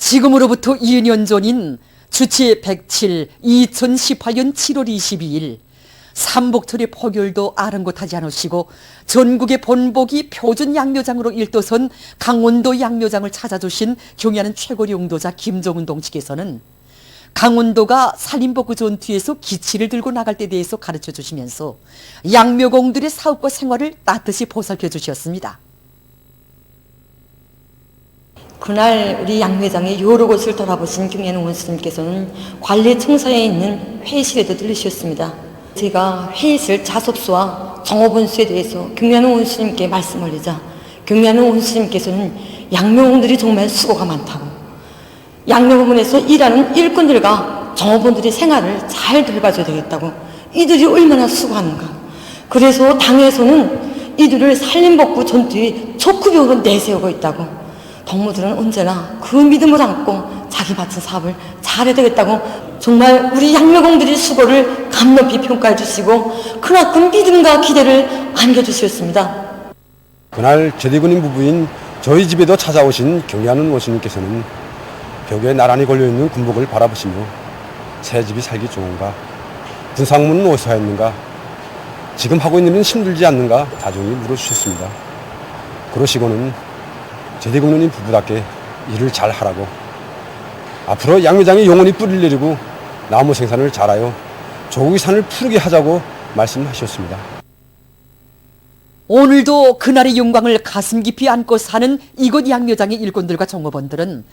지금으로부터 2년 전인 주치 107 2018년 7월 22일 삼복철의 포결도 아랑곳하지 않으시고 전국의 본보기 표준 양묘장으로 일도선 강원도 양묘장을 찾아주신 경의하는 최고 용도자 김정은 동지께서는 강원도가 살림복구 전투에서 기치를 들고 나갈 때에 대해서 가르쳐 주시면서 양묘공들의 사업과 생활을 따뜻이 보살펴 주셨습니다. 그날 우리 양묘장의 여러 곳을 돌아보신 경의하는 원수님께서는 관리청사에 있는 회의실에도 들르셨습니다. 제가 회의실 자습수와 정업원수에 대해서 경의하는 원수님께 말씀을 드리자 경의하는 원수님께서는 양묘공들이 정말 수고가 많다고, 양묘부문에서 일하는 일꾼들과 정업원들의 생활을 잘 돌봐줘야 되겠다고, 이들이 얼마나 수고하는가, 그래서 당에서는 이들을 살림복구 전투의 촉구병으로 내세우고 있다고, 동무들은 언제나 그 믿음을 안고 자기 맡은 사업을 잘해야 되겠다고 정말 우리 양묘공들의 수고를 감높이 평가해 주시고 그만큼 믿음과 기대를 안겨주셨습니다. 그날 제대군인 부부인 저희 집에도 찾아오신 경의하는 원수님께서는 벽에 나란히 걸려있는 군복을 바라보시며 새 집이 살기 좋은가, 군상문은 어디서 했는가, 지금 하고 있는 일은 힘들지 않는가 다정히 물어주셨습니다. 그러시고는 제대군인 부부답게 일을 잘 하라고, 앞으로 양묘장에 영원히 뿌리를 내리고 나무 생산을 잘하여 조국의 산을 푸르게 하자고 말씀하셨습니다. 오늘도 그날의 영광을 가슴 깊이 안고 사는 이곳 양묘장의 일꾼들과 정업원들은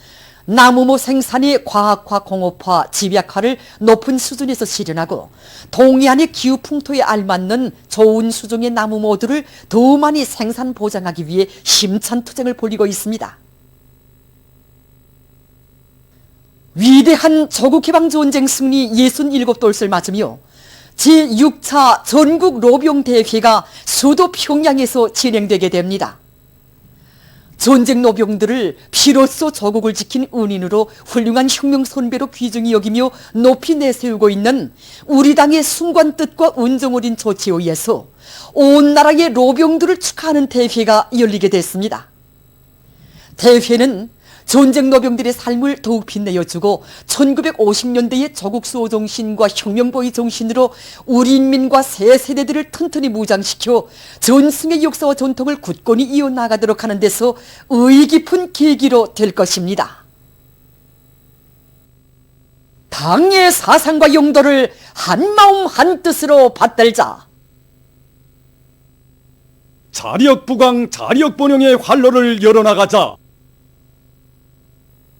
나무모 생산의 과학화, 공업화, 집약화를 높은 수준에서 실현하고 동해안의 기후 풍토에 알맞는 좋은 수종의 나무모들을 더 많이 생산 보장하기 위해 힘찬 투쟁을 벌이고 있습니다. 위대한 조국해방전쟁 승리 67돌을 맞으며 제6차 전국 로병대회가 수도 평양에서 진행되게 됩니다. 전쟁 노병들을 피로써 조국을 지킨 은인으로 훌륭한 혁명 선배로 귀중히 여기며 높이 내세우고 있는 우리 당의 숭고한 뜻과 은정 어린 조치에 의해서 온 나라의 로병들을 축하하는 대회가 열리게 됐습니다. 대회는 전쟁 노병들의 삶을 더욱 빛내어주고 1950년대의 조국 수호 정신과 혁명보위 정신으로 우리 인민과 새 세대들을 튼튼히 무장시켜 전승의 역사와 전통을 굳건히 이어나가도록 하는 데서 의의 깊은 계기로 될 것입니다. 당의 사상과 용도를 한마음 한뜻으로 받들자. 자력부강 자력본영의 활로를 열어나가자.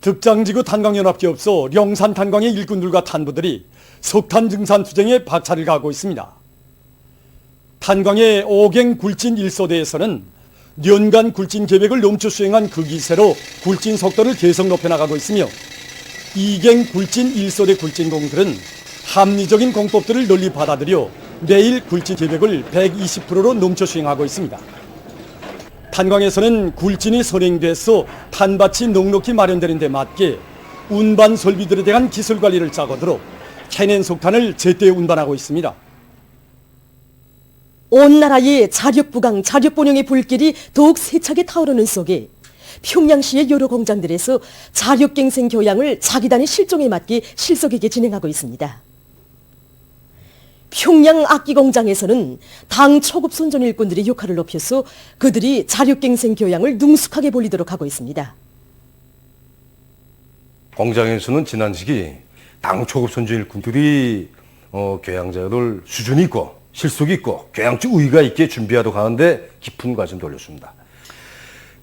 득장지구 탄광연합기업소 령산 탄광의 일꾼들과 탄부들이 석탄 증산 투쟁에 박차를 가하고 있습니다. 탄광의 5갱 굴진 1소대에서는 연간 굴진 계획을 넘쳐 수행한 그 기세로 굴진 속도를 계속 높여나가고 있으며 2갱 굴진 1소대 굴진공들은 합리적인 공법들을 널리 받아들여 매일 굴진 계획을 120%로 넘쳐 수행하고 있습니다. 탄광에서는 굴진이 선행돼서 탄밭이 넉넉히 마련되는 데 맞게 운반 설비들에 대한 기술 관리를 짜고 들어 캐낸 석탄을 제때 운반하고 있습니다. 온 나라의 자력부강, 자력본영의 불길이 더욱 세차게 타오르는 속에 평양시의 여러 공장들에서 자력갱생 교양을 자기단의 실종에 맞게 실속있게 진행하고 있습니다. 평양 악기공장에서는 당 초급 선전 일꾼들의 역할을 높여서 그들이 자력갱생 교양을 능숙하게 벌이도록 하고 있습니다. 공장에서는 지난 시기 당 초급 선전 일꾼들이 교양자를 수준이 있고 실속이 있고 교양적 우위가 있게 준비하도록 하는데 깊은 관심을 돌렸습니다.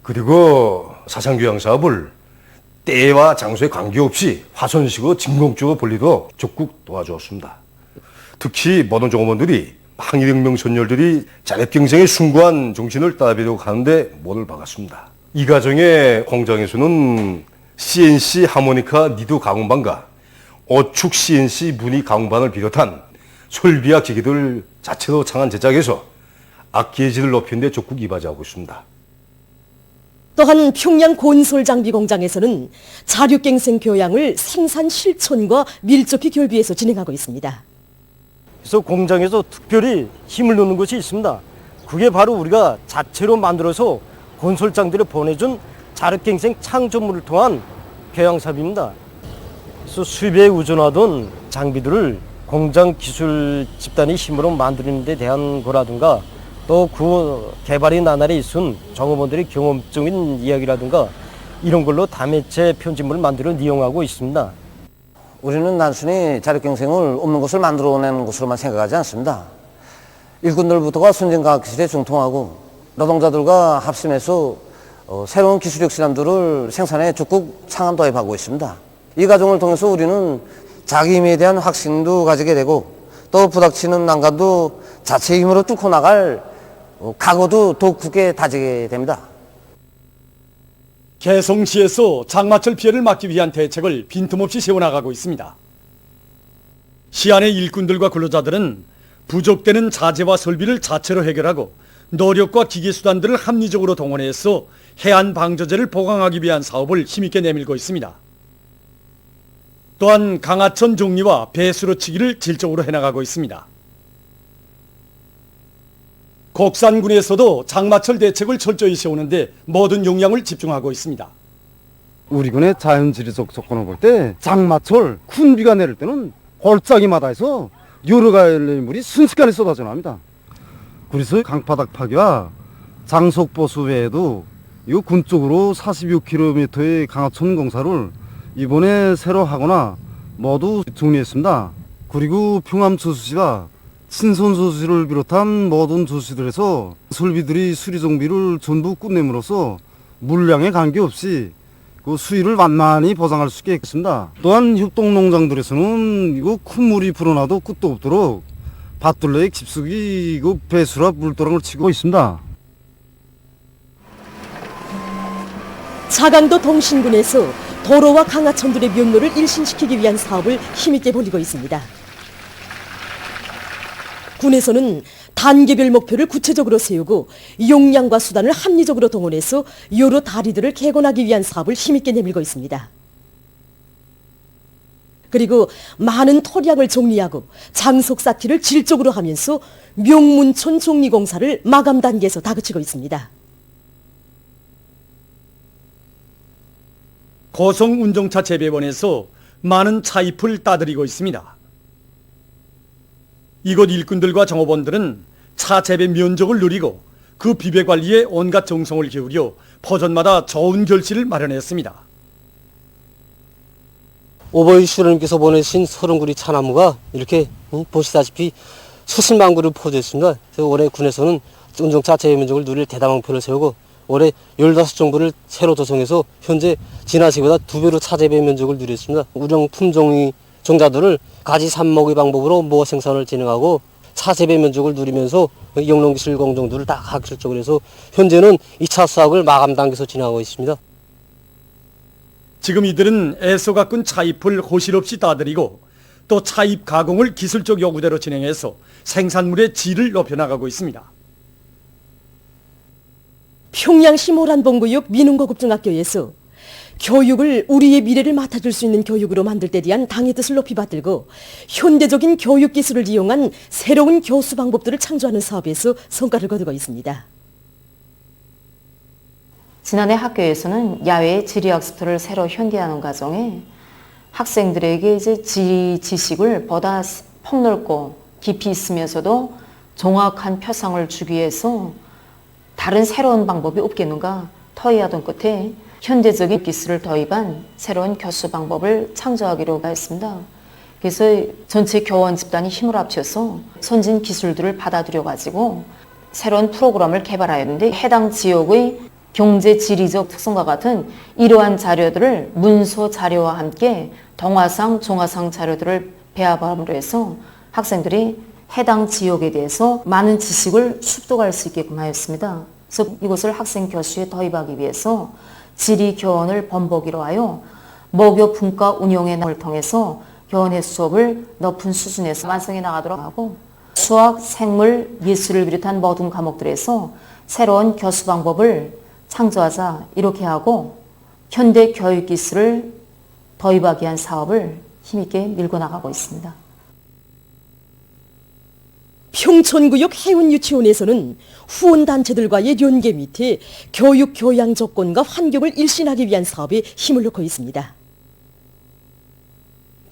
그리고 사상교양 사업을 때와 장소에 관계없이 화선식으로 진공적으로 벌리도록 적극 도와주었습니다. 특히 모든 종업원들이 항일혁명 선열들이 자력경쟁의 숭고한 정신을 따르도록 하는데 모를 박았습니다. 이 과정에 공장에서는 CNC 하모니카 니드 가공반과 오축 CNC 무늬 가공반을 비롯한 설비와 기기들 자체로 창안 제작해서 악기의 질을 높이는 데 적극 이바지하고 있습니다. 또한 평양 곤솔장비공장에서는 자력갱생 교양을 생산 실천과 밀접히 결비해서 진행하고 있습니다. 그래서 공장에서 특별히 힘을 넣는 것이 있습니다. 그게 바로 우리가 자체로 만들어서 건설장들이 보내준 자력갱생 창조물을 통한 교양 사업입니다. 그래서 수입에 의존하던 장비들을 공장 기술 집단의 힘으로 만드는 데 대한 거라든가 또 그 개발의 나날에 있은 정업원들의 경험적인 이야기라든가 이런 걸로 다매체 편집물을 만들어 이용하고 있습니다. 우리는 단순히 자력경쟁을 없는 것을 만들어내는 것으로만 생각하지 않습니다. 일꾼들부터가 선진과학기술에 중통하고 노동자들과 합심해서 새로운 기술력 실험들을 생산해 적극 창안 도입하고 있습니다. 이 과정을 통해서 우리는 자기 힘에 대한 확신도 가지게 되고 또 부닥치는 난관도 자체 힘으로 뚫고 나갈 각오도 더욱 굳게 다지게 됩니다. 개성시에서 장마철 피해를 막기 위한 대책을 빈틈없이 세워나가고 있습니다. 시안의 일꾼들과 근로자들은 부족되는 자재와 설비를 자체로 해결하고 노력과 기계수단들을 합리적으로 동원해서 해안 방조제를 보강하기 위한 사업을 힘있게 내밀고 있습니다. 또한 강하천 정리와 배수로치기를 질적으로 해나가고 있습니다. 곡산군에서도 장마철 대책을 철저히 세우는데 모든 역량을 집중하고 있습니다. 우리 군의 자연지리적 조건을 볼 때 장마철 큰 비가 내릴 때는 골짜기마다에서 여러 가지 물이 순식간에 쏟아져 나옵니다. 그래서 강바닥 파기와 장속보수 외에도 이 군 쪽으로 46km의 강하천 공사를 이번에 새로 하거나 모두 정리했습니다. 그리고 평암저수지와 친선저수지를 비롯한 모든 저수지들에서 설비들이 수리정비를 전부 끝냄으로써 물량에 관계없이 그 수위를 완만히 보장할 수 있겠습니다. 또한 협동농장들에서는 이거 큰 물이 불어나도 끝도 없도록 밭둘레에 깊숙이 이거 배수라 물도랑을 치고 있습니다. 차강도 동신군에서 도로와 강하천들의 면로를 일신시키기 위한 사업을 힘있게 벌이고 있습니다. 군에서는 단계별 목표를 구체적으로 세우고 역량과 수단을 합리적으로 동원해서 여러 다리들을 개건하기 위한 사업을 힘있게 내밀고 있습니다. 그리고 많은 토량을 정리하고 장속 쌓기를 질적으로 하면서 명문촌 정리공사를 마감 단계에서 다그치고 있습니다. 고성운정차 재배원에서 많은 차잎을 따들이고 있습니다. 이곳 일꾼들과 정업원들은 차 재배 면적을 누리고 그 비배 관리에 온갖 정성을 기울여 포전마다 좋은 결실을 마련했습니다. 오버이 슈러님께서 보내신 서른구리 차나무가 이렇게 보시다시피 수십만 그루 포도했습니다. 그래서 올해 군에서는 운정차 재배 면적을 누릴 대담한 목표를 세우고 올해 15정부를 새로 조성해서 현재 지난 시기보다 2배로 차 재배 면적을 누렸습니다. 우령 품종의 종자들을 가지 삽목의 방법으로 모아 생산을 진행하고 차 재배 면적을 누리면서 영농기술 공정들을 다 학술적으로 해서 현재는 2차 수확을 마감 단계에서 진행하고 있습니다. 지금 이들은 애써 가꾼 차잎을 호실 없이 따들이고 또 차잎 가공을 기술적 요구대로 진행해서 생산물의 질을 높여나가고 있습니다. 평양시 모란봉구역 민흥고급중학교에서 교육을 우리의 미래를 맡아줄 수 있는 교육으로 만들 때 대한 당의 뜻을 높이 받들고 현대적인 교육기술을 이용한 새로운 교수 방법들을 창조하는 사업에서 성과를 거두고 있습니다. 지난해 학교에서는 야외 지리학습터를 새로 현대화하는 과정에 학생들에게 이제 지식을 보다 폭넓고 깊이 있으면서도 정확한 표상을 주기 위해서 다른 새로운 방법이 없겠는가 토의하던 끝에 현대적인 기술을 도입한 새로운 교수 방법을 창조하기로 했습니다. 그래서 전체 교원 집단이 힘을 합쳐서 선진 기술들을 받아들여 가지고 새로운 프로그램을 개발하였는데 해당 지역의 경제 지리적 특성과 같은 이러한 자료들을 문서 자료와 함께 동화상, 종화상 자료들을 배합함으로 해서 학생들이 해당 지역에 대해서 많은 지식을 습득할 수 있게끔 하였습니다. 그래서 이것을 학생 교수에 도입하기 위해서 지리 교원을 본보기로 하여 모교 분과 운영의 을 통해서 교원의 수업을 높은 수준에서 완성해 나가도록 하고 수학, 생물, 예술을 비롯한 모든 과목들에서 새로운 교수 방법을 창조하자 이렇게 하고 현대 교육 기술을 도입하기 위한 사업을 힘있게 밀고 나가고 있습니다. 평촌구역 해운유치원에서는 후원단체들과의 연계 밑에 교육 교양 조건과 환경을 일신하기 위한 사업에 힘을 넣고 있습니다.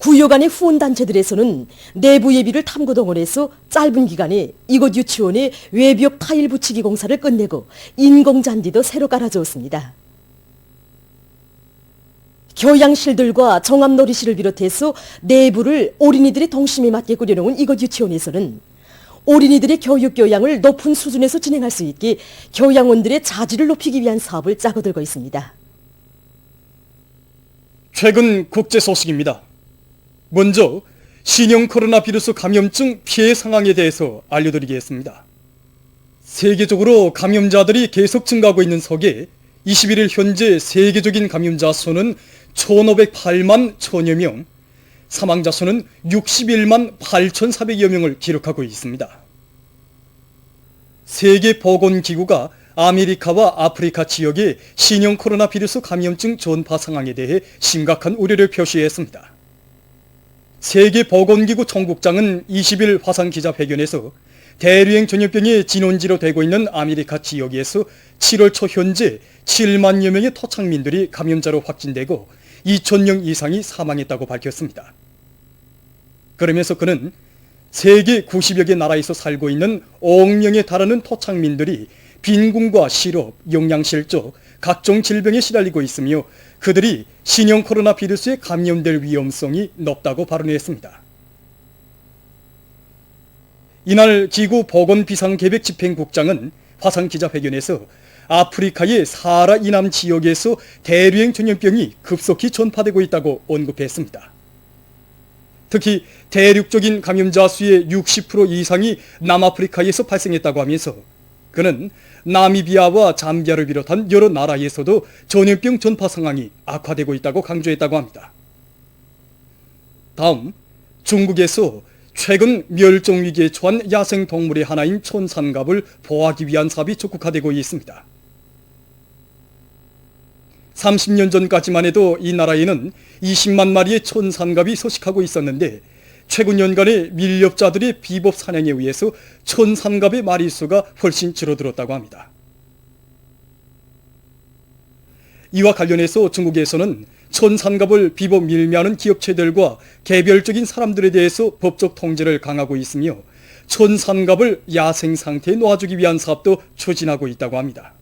구요 간의 후원단체들에서는 내부 예비를 탐구동원해서 짧은 기간에 이곳 유치원의 외벽 타일 붙이기 공사를 끝내고 인공잔디도 새로 깔아주었습니다. 교양실들과 종합놀이실을 비롯해서 내부를 어린이들의 동심에 맞게 꾸려놓은 이곳 유치원에서는 어린이들의 교육 교양을 높은 수준에서 진행할 수 있게 교양원들의 자질을 높이기 위한 사업을 짜고들고 있습니다. 최근 국제 소식입니다. 먼저 신형 코로나 바이러스 감염증 피해 상황에 대해서 알려드리겠습니다. 세계적으로 감염자들이 계속 증가하고 있는 속에 21일 현재 세계적인 감염자 수는 1,508만 1,000여 명, 사망자 수는 61만 8,400여 명을 기록하고 있습니다. 세계보건기구가 아메리카와 아프리카 지역의 신형 코로나 바이러스 감염증 전파 상황에 대해 심각한 우려를 표시했습니다. 세계보건기구 총국장은 20일 화상기자회견에서 대류행 전염병의 진원지로 되고 있는 아메리카 지역에서 7월 초 현재 7만여 명의 토착민들이 감염자로 확진되고 2,000명 이상이 사망했다고 밝혔습니다. 그러면서 그는 세계 90여 개 나라에서 살고 있는 5억 명에 달하는 토착민들이 빈곤과 실업, 영양실조, 각종 질병에 시달리고 있으며 그들이 신형 코로나 바이러스에 감염될 위험성이 높다고 발언했습니다. 이날 기구 보건비상계획집행국장은 화상기자회견에서 아프리카의 사하라 이남 지역에서 대류행 전염병이 급속히 전파되고 있다고 언급했습니다. 특히 대륙적인 감염자 수의 60% 이상이 남아프리카에서 발생했다고 하면서 그는 나미비아와 잠비아를 비롯한 여러 나라에서도 전염병 전파 상황이 악화되고 있다고 강조했다고 합니다. 다음, 중국에서 최근 멸종위기에 처한 야생동물의 하나인 촌산갑을 보호하기 위한 사업이 적극화되고 있습니다. 30년 전까지만 해도 이 나라에는 20만 마리의 촌산갑이 서식하고 있었는데 최근 연간의 밀렵자들의 비법 사냥에 의해서 촌산갑의 마리수가 훨씬 줄어들었다고 합니다. 이와 관련해서 중국에서는 촌산갑을 비법 밀매하는 기업체들과 개별적인 사람들에 대해서 법적 통제를 강화하고 있으며 촌산갑을 야생 상태에 놓아주기 위한 사업도 추진하고 있다고 합니다.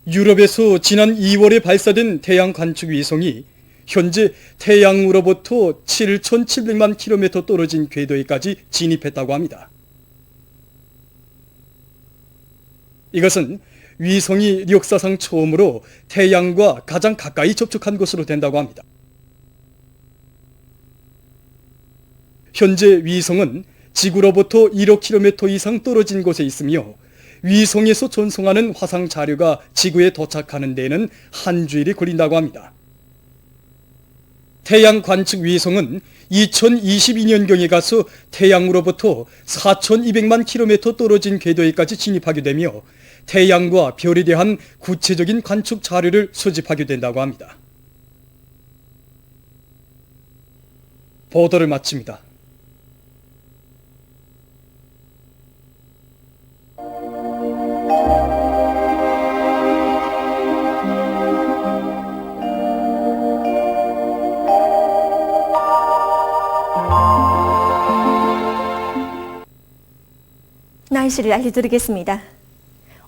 유럽에서 지난 2월에 발사된 태양 관측 위성이 현재 태양으로부터 7,700만 킬로미터 떨어진 궤도에까지 진입했다고 합니다. 이것은 위성이 역사상 처음으로 태양과 가장 가까이 접촉한 것으로 된다고 합니다. 현재 위성은 지구로부터 1억 킬로미터 이상 떨어진 곳에 있으며 위성에서 전송하는 화상 자료가 지구에 도착하는 데에는 한 주일이 걸린다고 합니다. 태양 관측 위성은 2022년경에 가서 태양으로부터 4,200만 킬로미터 떨어진 궤도에까지 진입하게 되며 태양과 별에 대한 구체적인 관측 자료를 수집하게 된다고 합니다. 보도를 마칩니다. 날씨를 알려드리겠습니다.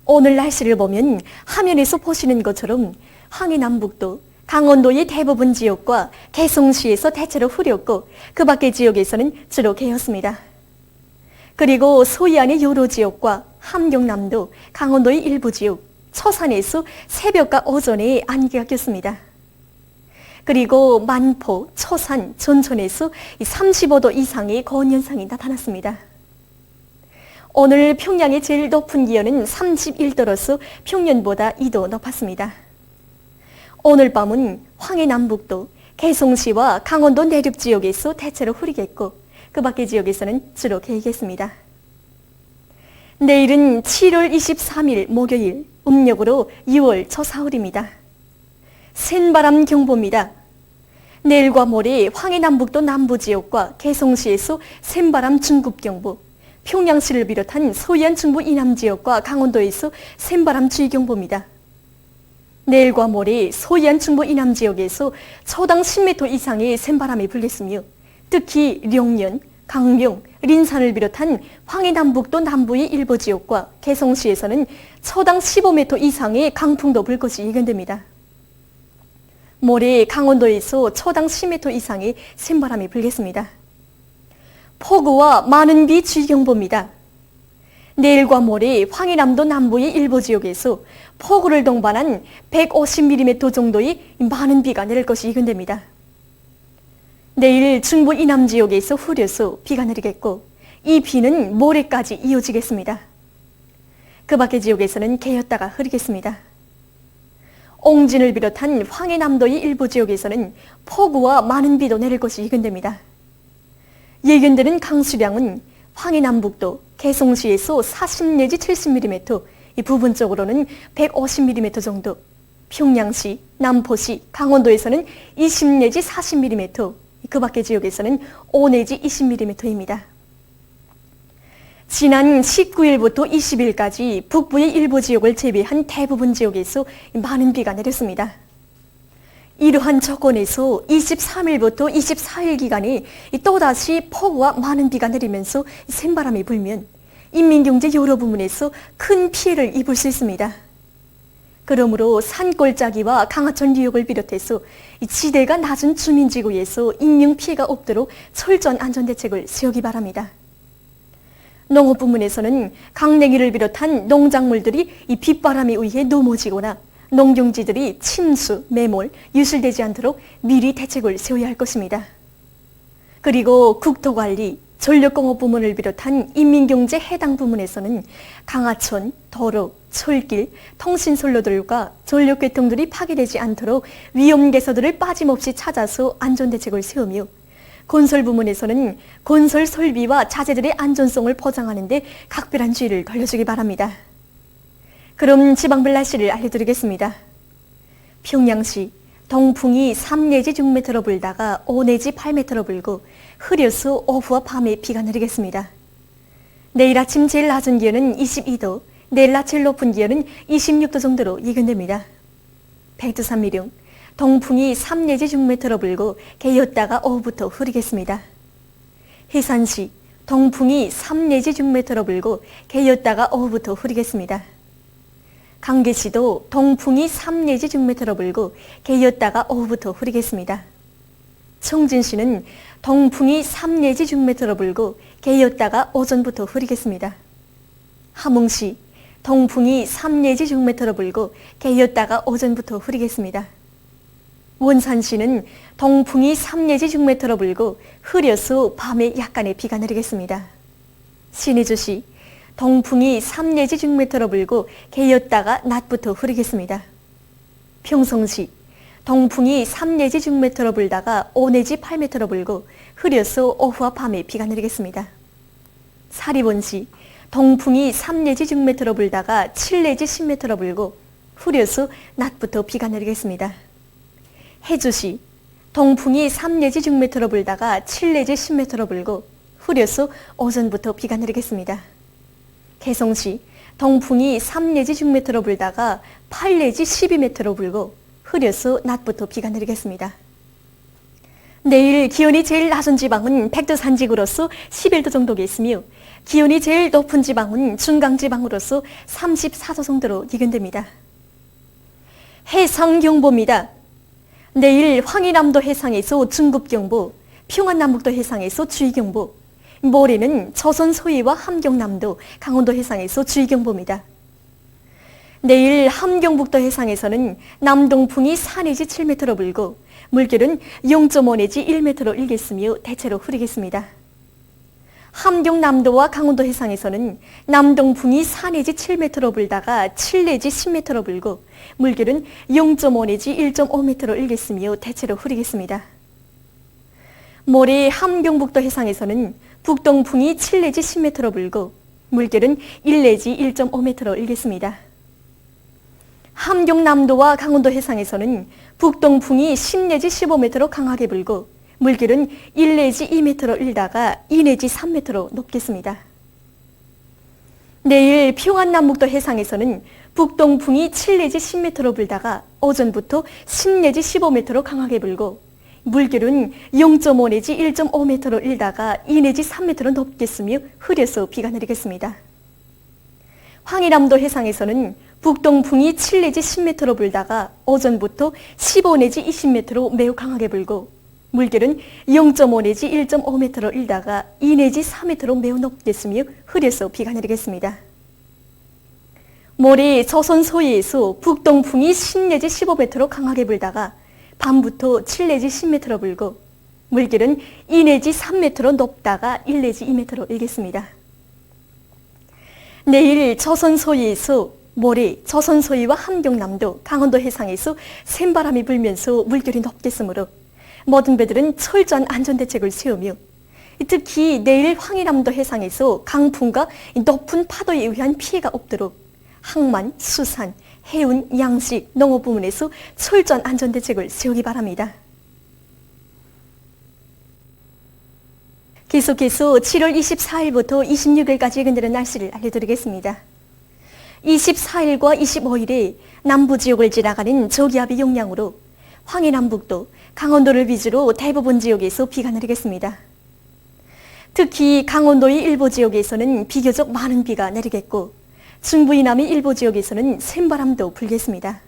오늘 날씨를 보면 화면에서 보시는 것처럼 황해남북도, 강원도의 대부분 지역과 개성시에서 대체로 흐렸고 그 밖의 지역에서는 주로 개였습니다. 그리고 서해안의 여러 지역과 함경남도, 강원도의 일부 지역, 처산에서 새벽과 오전에 안개가 꼈습니다. 그리고 만포, 처산, 전천에서 35도 이상의 고온 현상이 나타났습니다. 오늘 평양의 제일 높은 기온은 31도로서 평년보다 2도 높았습니다. 오늘 밤은 황해남북도, 개성시와 강원도 내륙 지역에서 대체로 흐리겠고 그 밖의 지역에서는 주로 개겠습니다. 내일은 7월 23일 목요일, 음력으로 6월 초4일입니다. 센바람 경보입니다. 내일과 모레 황해남북도 남부 지역과 개성시에서 센바람 중급경보, 평양시를 비롯한 서해안 중부 이남 지역과 강원도에서 센바람 주의경보입니다. 내일과 모레 소이안 중부 이남 지역에서 초당 10m 이상의 샘바람이 불겠으며 특히 룡년, 강릉, 린산을 비롯한 황해남북도 남부의 일부 지역과 개성시에서는 초당 15m 이상의 강풍도 불 것이 예견됩니다. 모레 강원도에서 초당 10m 이상의 샘바람이 불겠습니다. 폭우와 많은 비 주의경보입니다. 내일과 모레 황해남도 남부의 일부 지역에서 폭우를 동반한 150mm 정도의 많은 비가 내릴 것이 예견됩니다. 내일 중부 이남 지역에서 흐려서 비가 내리겠고 이 비는 모레까지 이어지겠습니다. 그 밖의 지역에서는 개였다가 흐리겠습니다. 옹진을 비롯한 황해남도의 일부 지역에서는 폭우와 많은 비도 내릴 것이 예견됩니다. 예견되는 강수량은 황해남북도, 개성시에서 40 내지 70mm, 이 부분적으로는 150mm 정도, 평양시, 남포시, 강원도에서는 20 내지 40mm, 그 밖의 지역에서는 5 내지 20mm입니다. 지난 19일부터 20일까지 북부의 일부 지역을 제외한 대부분 지역에서 많은 비가 내렸습니다. 이러한 조건에서 23일부터 24일 기간에 또다시 폭우와 많은 비가 내리면서 샘바람이 불면 인민경제 여러 부문에서 큰 피해를 입을 수 있습니다. 그러므로 산골짜기와 강하천 유역을 비롯해서 지대가 낮은 주민지구에서 인명피해가 없도록 철저한 안전대책을 세우기 바랍니다. 농업 부문에서는 강냉이를 비롯한 농작물들이 이 빗바람에 의해 넘어지거나 농경지들이 침수, 매몰, 유실되지 않도록 미리 대책을 세워야 할 것입니다. 그리고 국토관리, 전력공업 부문을 비롯한 인민경제 해당 부문에서는 강하천, 도로, 철길, 통신선로들과 전력계통들이 파괴되지 않도록 위험 개소들을 빠짐없이 찾아서 안전대책을 세우며 건설 부문에서는 건설 설비와 자재들의 안전성을 보장하는 데 각별한 주의를 돌려주기 바랍니다. 그럼 지방별 날씨를 알려드리겠습니다. 평양시 동풍이 3 내지 6m 불다가 5 내지 8m 불고 흐려서 오후와 밤에 비가 내리겠습니다. 내일 아침 제일 낮은 기온은 22도, 내일 낮 제일 높은 기온은 26도 정도로 예견됩니다. 백두산미령 동풍이 3 내지 6m 불고 개였다가 오후부터 흐리겠습니다. 해산시 동풍이 3 내지 6m 불고 개였다가 오후부터 흐리겠습니다. 강계시도 동풍이 3 내지 6m 불고 개였다가 오후부터 흐리겠습니다. 청진시는 동풍이 3 내지 6m 불고 개였다가 오전부터 흐리겠습니다. 함흥시 동풍이 3 내지 6m 불고 개였다가 오전부터 흐리겠습니다. 원산시는 동풍이 3 내지 6m 불고 흐려서 밤에 약간의 비가 내리겠습니다. 신의주시 동풍이 3 내지 6m 불고 개였다가 낮부터 흐리겠습니다. 평성시 동풍이 3 내지 6m 불다가 5 내지 8m 불고 흐려서 오후와 밤에 비가 내리겠습니다. 사리본시 동풍이 3 내지 6m 불다가 7 내지 10m 불고 흐려서 낮부터 비가 내리겠습니다. 해주시 동풍이 3 내지 6m 불다가 7 내지 10m 불고 흐려서 오전부터 비가 내리겠습니다. 개성시 동풍이 3 내지 6m 불다가 8 내지 12m 불고 흐려서 낮부터 비가 내리겠습니다. 내일 기온이 제일 낮은 지방은 백두산지구로서 11도 정도겠으며 기온이 제일 높은 지방은 중강지방으로서 34도 정도로 예견됩니다. 해상경보입니다. 내일 황해남도 해상에서 중급경보, 평안남북도 해상에서 주의경보, 모레는 조선 서해와 함경남도, 강원도 해상에서 주의경보입니다. 내일 함경북도 해상에서는 남동풍이 4 내지 7m 불고 물결은 0.5 내지 1m로 일겠으며 대체로 흐리겠습니다. 함경남도와 강원도 해상에서는 남동풍이 4 내지 7m로 불다가 7 내지 10m로 불고 물결은 0.5 내지 1.5m로 일겠으며 대체로 흐리겠습니다. 모레 함경북도 해상에서는 북동풍이 7 내지 10m로 불고 물결은 1 내지 1.5m로 일겠습니다. 함경남도와 강원도 해상에서는 북동풍이 10 내지 15m로 강하게 불고 물결은 1 내지 2m로 일다가 2 내지 3m로 높겠습니다. 내일 평안남북도 해상에서는 북동풍이 7 내지 10m로 불다가 오전부터 10 내지 15m로 강하게 불고 물결은 0.5 내지 1.5m로 일다가 2 내지 3m로 높겠으며 흐려서 비가 내리겠습니다. 황해남도 해상에서는 북동풍이 7 내지 10m로 불다가 오전부터 15 내지 20m로 매우 강하게 불고 물결은 0.5 내지 1.5m로 일다가 2 내지 4m로 매우 높겠으며 흐려서 비가 내리겠습니다. 모레 조선 서해에서 북동풍이 10 내지 15m로 강하게 불다가 밤부터 7 내지 10m로 불고 물결은 2 내지 3m로 높다가 1 내지 2m로 일겠습니다. 내일 조선 서해에서 모레 조선 서해와 함경남도, 강원도 해상에서 센바람이 불면서 물결이 높겠으므로 모든 배들은 철저한 안전대책을 세우며 특히 내일 황해남도 해상에서 강풍과 높은 파도에 의한 피해가 없도록 항만, 수산, 해운, 양식, 농업 부문에서 철저한 안전대책을 세우기 바랍니다. 계속해서 7월 24일부터 26일까지 예견되는 날씨를 알려드리겠습니다. 24일과 25일에 남부지역을 지나가는 저기압의 영향으로 황해남북도, 강원도를 위주로 대부분 지역에서 비가 내리겠습니다. 특히 강원도의 일부 지역에서는 비교적 많은 비가 내리겠고 중부 이남의 일부 지역에서는 센바람도 불겠습니다.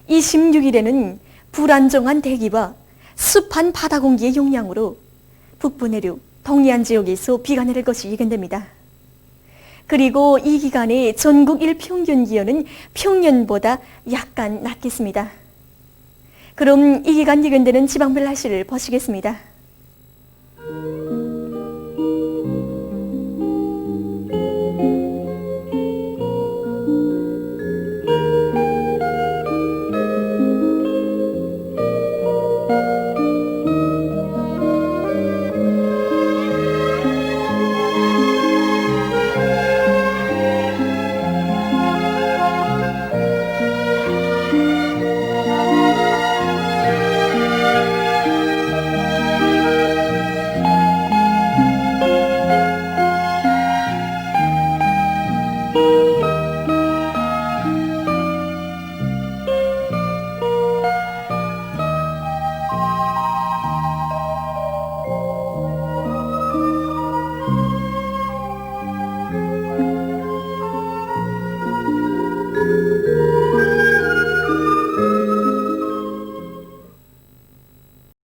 26일에는 불안정한 대기와 습한 바다 공기의 영향으로 북부 내륙, 동해안 지역에서 비가 내릴 것이 예견됩니다. 그리고 이 기간에 전국 일평균 기온은 평년보다 약간 낮겠습니다. 그럼 이 기간 예견되는 지방별 날씨를 보시겠습니다.